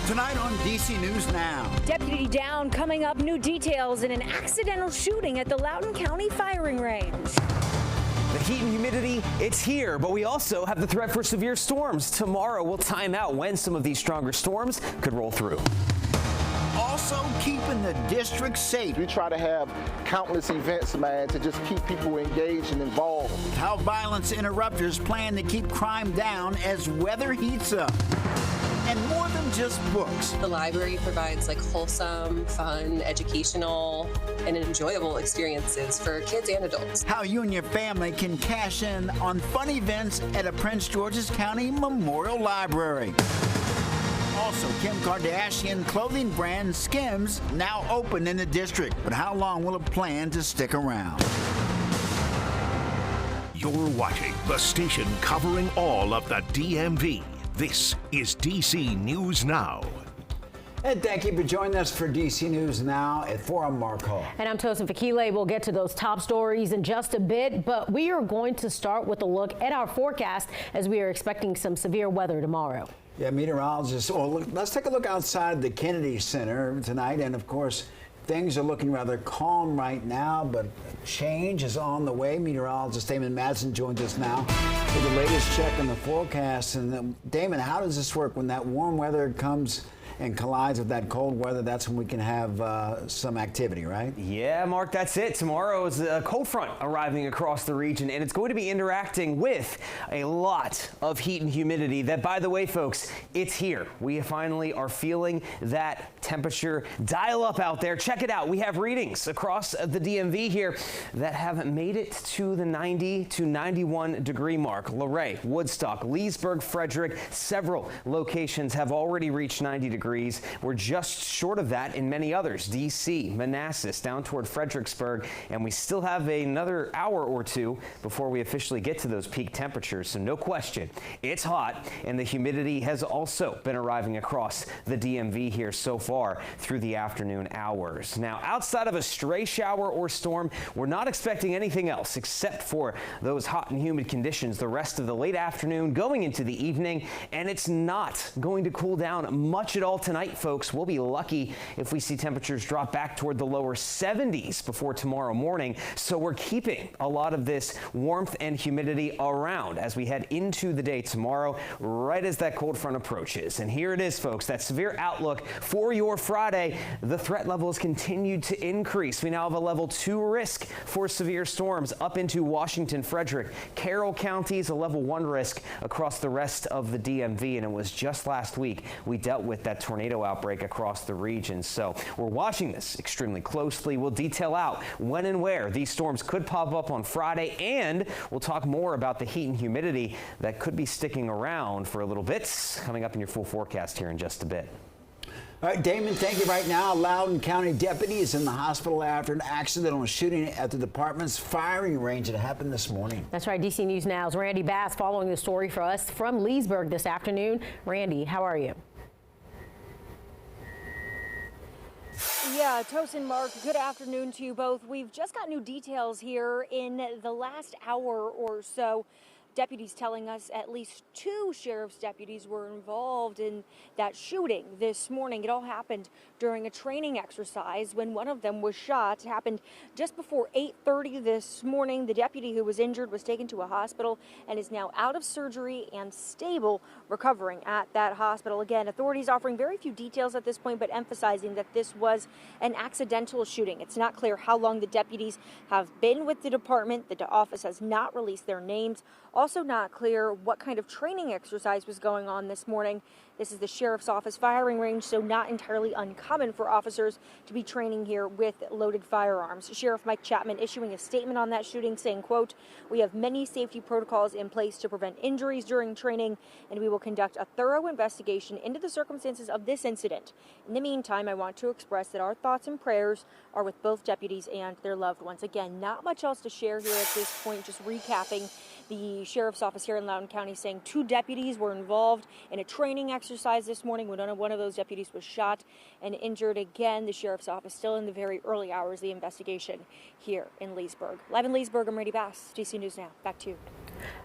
Tonight on DC News Now. Deputy down, coming up, new details in an accidental shooting at the Loudoun County firing range. The heat and humidity, it's here, but we also have the threat for severe storms. Tomorrow, we'll time out when some of these stronger storms could roll through. Also keeping the district safe. We try to have countless events, man, to just keep people engaged and involved. How violence interrupters plan to keep crime down as weather heats up. And more than just books. The library provides wholesome, fun, educational, and enjoyable experiences for kids and adults. How you and your family can cash in on fun events at a Prince George's County Memorial Library. Also, Kim Kardashian clothing brand Skims now open in the district. But how long will it plan to stick around? You're watching the station covering all of the DMV. This is DC News Now. And thank you for joining us for DC News Now at 4. I'm Mark Hall. And I'm Tosin Fakile. We'll get to those top stories in just a bit, but we are going to start with a look at our forecast as we are expecting some severe weather tomorrow. Yeah, meteorologists. Well, let's take a look outside the Kennedy Center tonight. And of course, things are looking rather calm right now, but change is on the way. Meteorologist Damon Madsen joins us now with the latest check on the forecast. And Damon, how does this work when that warm weather comes and collides with that cold weather? That's when we can have some activity, right? Yeah, Mark, that's it. Tomorrow is a cold front arriving across the region, and it's going to be interacting with a lot of heat and humidity that, by the way, folks, it's here. We finally are feeling that temperature dial up out there. Check it out. We have readings across the DMV here that have made it to the 90 to 91 degree mark. Luray, Woodstock, Leesburg, Frederick, several locations have already reached 90 degrees. We're just short of that in many others. DC, Manassas, down toward Fredericksburg, and we still have another hour or two before we officially get to those peak temperatures. So no question, it's hot, and the humidity has also been arriving across the DMV here so far through the afternoon hours. Now, outside of a stray shower or storm, we're not expecting anything else except for those hot and humid conditions the rest of the late afternoon going into the evening, and it's not going to cool down much at all tonight, folks. We'll be lucky if we see temperatures drop back toward the lower 70s before tomorrow morning. So we're keeping a lot of this warmth and humidity around as we head into the day tomorrow, right as that cold front approaches. And here it is, folks, that severe outlook for your Friday. The threat levels continued to increase. We now have a level 2 risk for severe storms up into Washington, Frederick, Carroll counties, a level 1 risk across the rest of the DMV. And it was just last week we dealt with that tornado outbreak across the region. So we're watching this extremely closely. We'll detail out when and where these storms could pop up on Friday, and we'll talk more about the heat and humidity that could be sticking around for a little bit, coming up in your full forecast here in just a bit. All right, Damon, thank you. Right now, Loudoun County deputy is in the hospital after an accidental shooting at the department's firing range that happened this morning. That's right. DC News Now's Randy Bass following the story for us from Leesburg this afternoon. Randy, how are you? Yeah, Tosin, Mark, good afternoon to you both. We've just got new details here in the last hour or so. Deputies telling us at least 2 sheriff's deputies were involved in that shooting this morning. It all happened during a training exercise when one of them was shot. It happened just before 8:30 this morning. The deputy who was injured was taken to a hospital and is now out of surgery and stable, recovering at that hospital. Again, authorities offering very few details at this point, but emphasizing that this was an accidental shooting. It's not clear how long the deputies have been with the department. The office has not released their names. Also not clear what kind of training exercise was going on this morning. This is the sheriff's office firing range, so not entirely uncommon for officers to be training here with loaded firearms. Sheriff Mike Chapman issuing a statement on that shooting saying, quote, "We have many safety protocols in place to prevent injuries during training, and we will conduct a thorough investigation into the circumstances of this incident. In the meantime, I want to express that our thoughts and prayers are with both deputies and their loved ones." Again, not much else to share here at this point, just recapping the sheriff's office here in Loudoun County saying 2 deputies were involved in a training exercise this morning when one of those deputies was shot and injured. Again, the sheriff's office still in the very early hours of the investigation here in Leesburg. Live in Leesburg, I'm Randy Bass, DC News Now. Back to you.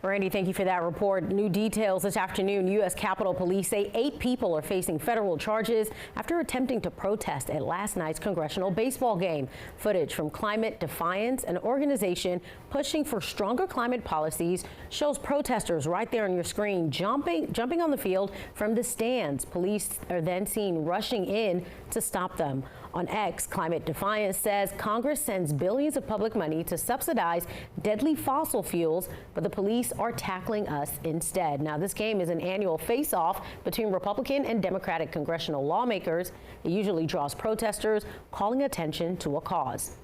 Randy, thank you for that report. New details this afternoon. U.S. Capitol Police say 8 people are facing federal charges after attempting to protest at last night's congressional baseball game. Footage from Climate Defiance, an organization pushing for stronger climate policies, shows protesters right there on your screen jumping on the field from the stands. Police are then seen rushing in to stop them. On X, Climate Defiance says Congress sends billions of public money to subsidize deadly fossil fuels, but the police are tackling us instead. Now, this game is an annual face-off between Republican and Democratic congressional lawmakers. It usually draws protesters calling attention to a cause.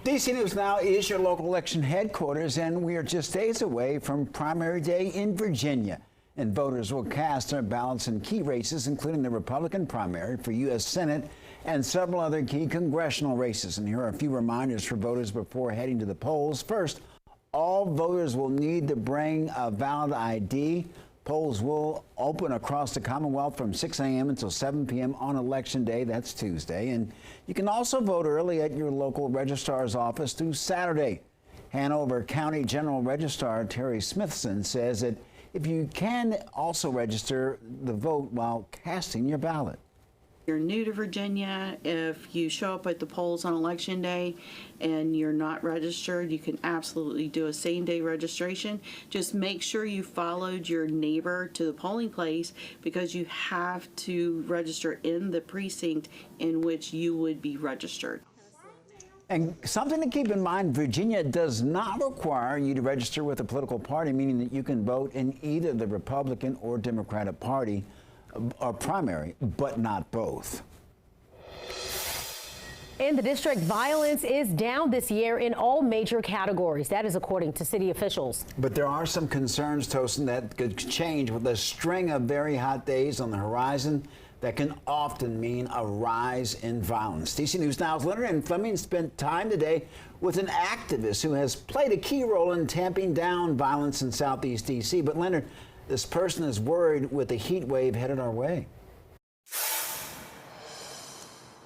DC News Now is your local election headquarters, and we are just days away from primary day in Virginia. And voters will cast their ballots in key races, including the Republican primary for U.S. Senate and several other key congressional races. And here are a few reminders for voters before heading to the polls. First, all voters will need to bring a valid ID. Polls will open across the Commonwealth from 6 a.m. until 7 p.m. on Election Day. That's Tuesday. And you can also vote early at your local registrar's office through Saturday. Hanover County General Registrar Terry Smithson says that if you can also register the vote while casting your ballot. You're new to Virginia, if you show up at the polls on Election Day and you're not registered, you can absolutely do a same-day registration. Just make sure you followed your neighbor to the polling place, because you have to register in the precinct in which you would be registered. And something to keep in mind, Virginia does not require you to register with a political party, meaning that you can vote in either the Republican or Democratic Party or primary, but not both. In the district, violence is down this year in all major categories. That is according to city officials. But there are some concerns, Tosin, that could change with a string of very hot days on the horizon that can often mean a rise in violence. DC News Now's Leonard and Fleming spent time today with an activist who has played a key role in tamping down violence in Southeast DC. But Leonard, this person is worried with the heat wave headed our way.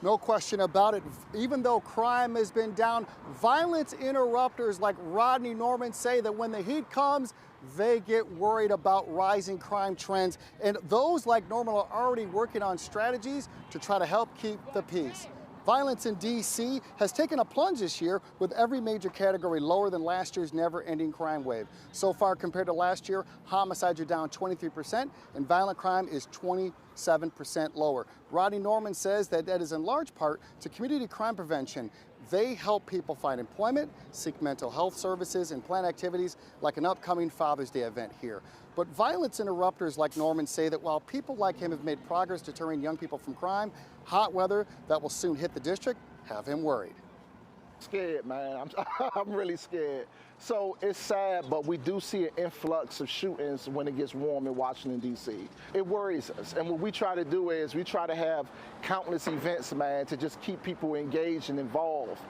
No question about it. Even though crime has been down, violence interrupters like Rodney Norman say that when the heat comes, they get worried about rising crime trends. And those like Norman are already working on strategies to try to help keep the peace. Violence in D.C. has taken a plunge this year, with every major category lower than last year's never-ending crime wave. So far, compared to last year, homicides are down 23% and violent crime is 27% lower. Rodney Norman says that is in large part to community crime prevention. They help people find employment, seek mental health services, and plan activities like an upcoming Father's Day event here. But violence interrupters like Norman say that while people like him have made progress deterring young people from crime, hot weather that will soon hit the district have him worried. Scared, man. I'm really scared. So it's sad, but we do see an influx of shootings when it gets warm in Washington, D.C. It worries us. And what we try to do is we try to have countless events, man, to just keep people engaged and involved.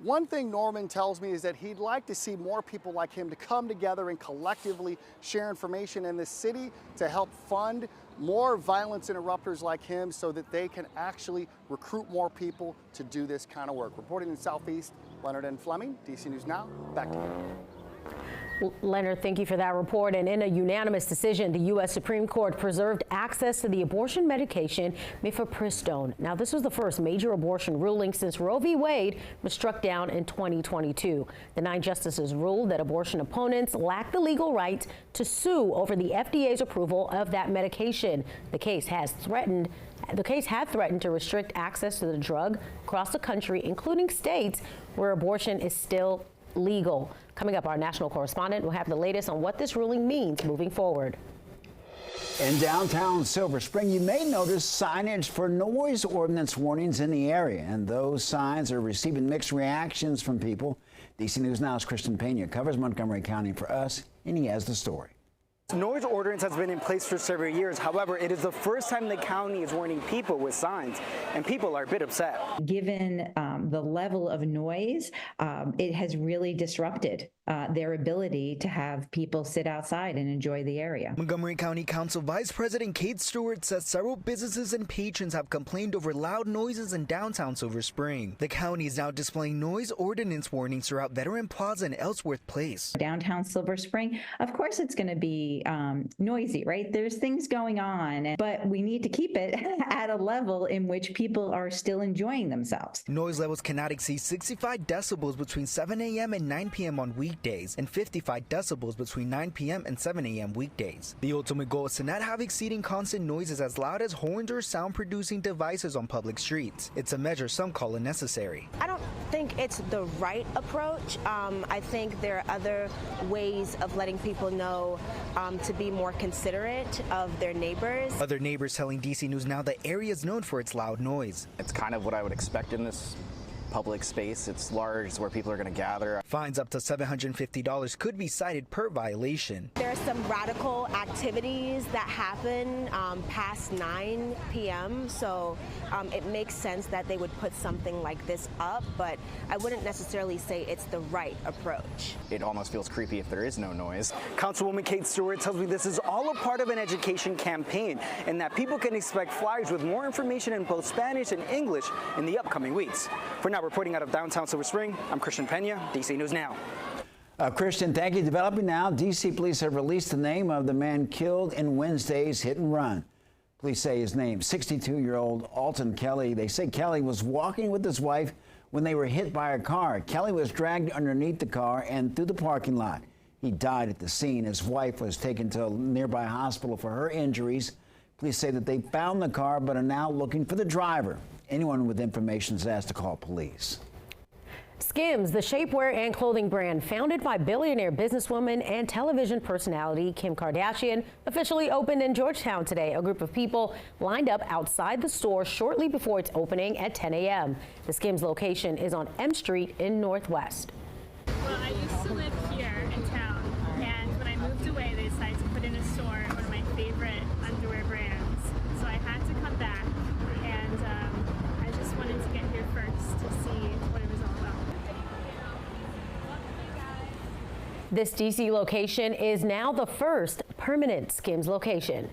One thing Norman tells me is that he'd like to see more people like him to come together and collectively share information in the city to help fund more violence interrupters like him so that they can actually recruit more people to do this kind of work. Reporting in Southeast, Leonard N. Fleming, DC News Now, back to you. Leonard, thank you for that report. And in a unanimous decision, the U.S. Supreme Court preserved access to the abortion medication mifepristone. Now, this was the first major abortion ruling since Roe v. Wade was struck down in 2022. The 9 justices ruled that abortion opponents lack the legal right to sue over the FDA's approval of that medication. The case had threatened to restrict access to the drug across the country, including states where abortion is still legal. Coming up, our national correspondent will have the latest on what this ruling means moving forward. In downtown Silver Spring, you may notice signage for noise ordinance warnings in the area, and those signs are receiving mixed reactions from people. DC News Now's Christian Pena covers Montgomery County for us, and he has the story. Noise ordinance has been in place for several years. However, it is the first time the county is warning people with signs, and people are a bit upset. Given the level of noise, it has really disrupted their ability to have people sit outside and enjoy the area. Montgomery County Council Vice President Kate Stewart says several businesses and patrons have complained over loud noises in downtown Silver Spring. The county is now displaying noise ordinance warnings throughout Veteran Plaza and Ellsworth Place. Downtown Silver Spring, of course it's going to be noisy, right? There's things going on, but we need to keep it at a level in which people are still enjoying themselves. Noise levels cannot exceed 65 decibels between 7 a.m. and 9 p.m. on weekdays and 55 decibels between 9 p.m. and 7 a.m. weekdays. The ultimate goal is to not have exceeding constant noises as loud as horns or sound-producing devices on public streets. It's a measure some call unnecessary. I don't think it's the right approach. I think there are other ways of letting people know to be more considerate of their neighbors. Other neighbors telling DC News Now the area is known for its loud noise. It's kind of what I would expect in this public space. It's large, it's where people are going to gather. Fines up to $750 could be cited per violation. There are some radical activities that happen past 9 p.m. So it makes sense that they would put something like this up, but I wouldn't necessarily say it's the right approach. It almost feels creepy if there is no noise. Councilwoman Kate Stewart tells me this is all a part of an education campaign and that people can expect flyers with more information in both Spanish and English in the upcoming weeks. For now, reporting out of downtown Silver Spring, I'm Christian Pena, DC News Now. Christian, thank you. Developing now, D.C. police have released the name of the man killed in Wednesday's hit and run. Police say his name, 62-year-old Alton Kelly. They say Kelly was walking with his wife when they were hit by a car. Kelly was dragged underneath the car and through the parking lot. He died at the scene. His wife was taken to a nearby hospital for her injuries. Police say that they found the car but are now looking for the driver. Anyone with information is asked to call police. Skims, the shapewear and clothing brand founded by billionaire businesswoman and television personality Kim Kardashian, officially opened in Georgetown today. A group of people lined up outside the store shortly before its opening at 10 a.m. The Skims location is on M Street in Northwest. Well, I used to live here in town, and when I moved away, they decided to put in a store at one of my favorite underwear brands. So I had to come back, and I just wanted to get here first to see what it was all about. This DC location is now the first permanent Skims location.